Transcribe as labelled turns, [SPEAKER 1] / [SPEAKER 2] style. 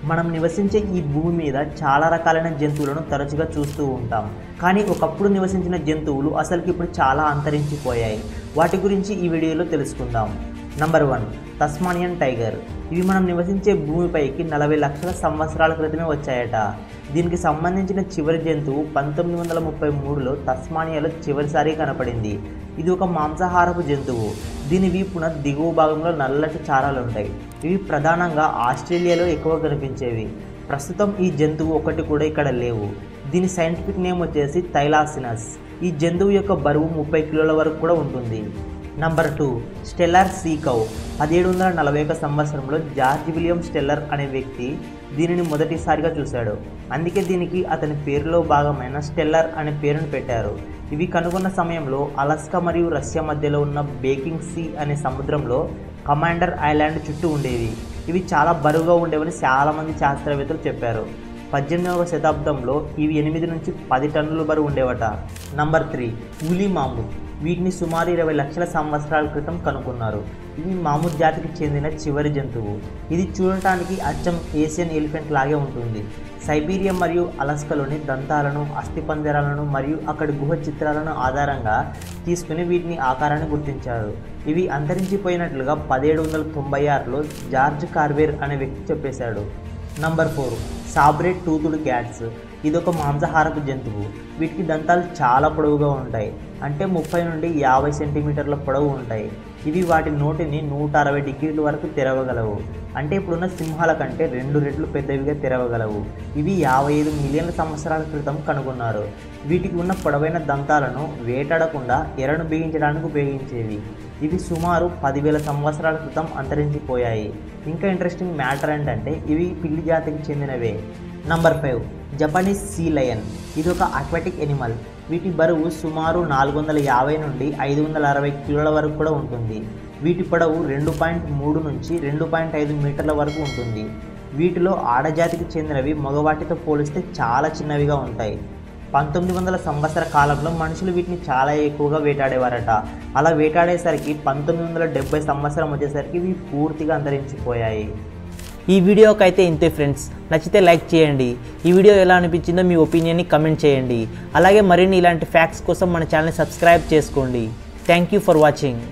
[SPEAKER 1] మనం నివసించే ఈ భూమి మీద చాలా రకాలైన జంతువులను తరచుగా చూస్తూ ఉంటాం. కానీ ఒకప్పుడు నివసించిన జంతువులు అసలుకి ఇప్పుడు చాలా అంతరించిపోయాయి. వాటి గురించి ఈ వీడియోలో తెలుసుకుందాం. Number 1, Tasmanian tiger. ఇవి మనం నివసించే భూమిపైకి 40 లక్షల సంవత్సరాల క్రితమే వచ్చాయట. దీనికి సంబంధించిన చివరి జంతువు 1933లో తస్మానియాలో చివరిసారి కనపడింది. ఇది ఒక మాంసాహారపు జంతువు. దీని వీపున దిగువ భాగంలో నల్లటి చారాలు ఉంటాయి. ఇవి ప్రధానంగా ఆస్ట్రేలియాలో ఎక్కువ కనిపించేవి. ప్రస్తుతం ఈ జంతువు ఒకటి కూడా ఇక్కడ లేవు. దీని సైంటిఫిక్ నేమ్ వచ్చేసి థైలాసినస్. ఈ జంతువు యొక్క బరువు 30 కిలోల వరకు కూడా ఉంటుంది. Number 2, stellar see cow. 1741 సంవత్సరంలో జార్జ్ విలియం స్టెల్లర్ అనే వ్యక్తి దీనిని మొదటిసారిగా చూశాడు. అందుకే దీనికి అతని పేరులో భాగమైన స్టెల్లర్ అనే పేరును పెట్టారు. ఇవి కనుగొన్న సమయంలో అలాస్కా మరియు రష్యా మధ్యలో ఉన్న బేకింగ్ సీ అనే సముద్రంలో కమాండర్ ఐలాండ్ చుట్టూ ఉండేవి. ఇవి చాలా బరువుగా ఉండేవని చాలామంది శాస్త్రవేత్తలు చెప్పారు. 18వ శతాబ్దంలో ఇవి 8 నుంచి 10 టన్నుల బరువు ఉండేవట. Number 3, woolly మామూత్. వీటిని సుమారు 20 లక్షల సంవత్సరాల క్రితం కనుక్కున్నారు. ఇవి మామూత్ జాతికి చెందిన చివరి జంతువు. ఇది చూడటానికి అచ్చం ఏషియన్ ఎలిఫెంట్ లాగే ఉంటుంది. సైబీరియా మరియు అలాస్కాలోని దంతాలను, అస్థిపంజరాలను మరియు అక్కడి గుహ చిత్రాలను ఆధారంగా తీసుకుని వీటిని ఆకారాన్ని గుర్తించారు. ఇవి అంతరించిపోయినట్లుగా 1796లో జార్జ్ కార్వేర్ అనే వ్యక్తి చెప్పేశాడు. Number 4, sabre toothed cats. ఇదొక మాంసాహారపు జంతువు. వీటికి దంతాలు చాలా పొడవుగా ఉంటాయి. అంటే 30 నుండి 50 సెంటీమీటర్ల పొడవు ఉంటాయి. ఇవి వాటి నోటిని 160 డిగ్రీల వరకు తెరవగలవు. అంటే ఇప్పుడున్న సింహాల కంటే 2 రెట్లు పెద్దవిగా తెరవగలవు. ఇవి 55 మిలియన్ల సంవత్సరాల క్రితం కనుగొన్నారు. వీటికి ఉన్న పొడవైన దంతాలను వేటాడకుండా ఎరను బిగించడానికి ఉపయోగించేవి. ఇవి సుమారు 10,000 సంవత్సరాల క్రితం అంతరించిపోయాయి. ఇంకా ఇంట్రెస్టింగ్ మ్యాటర్ ఏంటంటే ఇవి పిల్లి జాతికి చెందినవే. Number 5, Japanese sea lion. ఇది ఒక అక్వాటిక్ ఎనిమల్. వీటి బరువు సుమారు 450 నుండి 560 కిలోల వరకు కూడా ఉంటుంది. వీటి పొడవు 2.3 నుంచి 2.5 మీటర్ల వరకు ఉంటుంది. వీటిలో ఆడజాతికి చెందినవి మగవాటితో పోలిస్తే చాలా చిన్నవిగా ఉంటాయి. 1900 సంవత్సర కాలంలో మనుషులు వీటిని చాలా ఎక్కువగా వేటాడేవారట. అలా వేటాడేసరికి 1970 సంవత్సరం వచ్చేసరికి ఇవి పూర్తిగా అంతరించిపోయాయి. ఈ వీడియోకి అయితే ఇంతే ఫ్రెండ్స్. నచ్చితే లైక్ చేయండి. ఈ వీడియో ఎలా అనిపించిందో మీ ఒపీనియన్ని కమెంట్ చేయండి. అలాగే మరిన్ని ఇలాంటి ఫ్యాక్ట్స్ కోసం మన ఛానల్ని సబ్స్క్రైబ్ చేసుకోండి. Thank you for watching.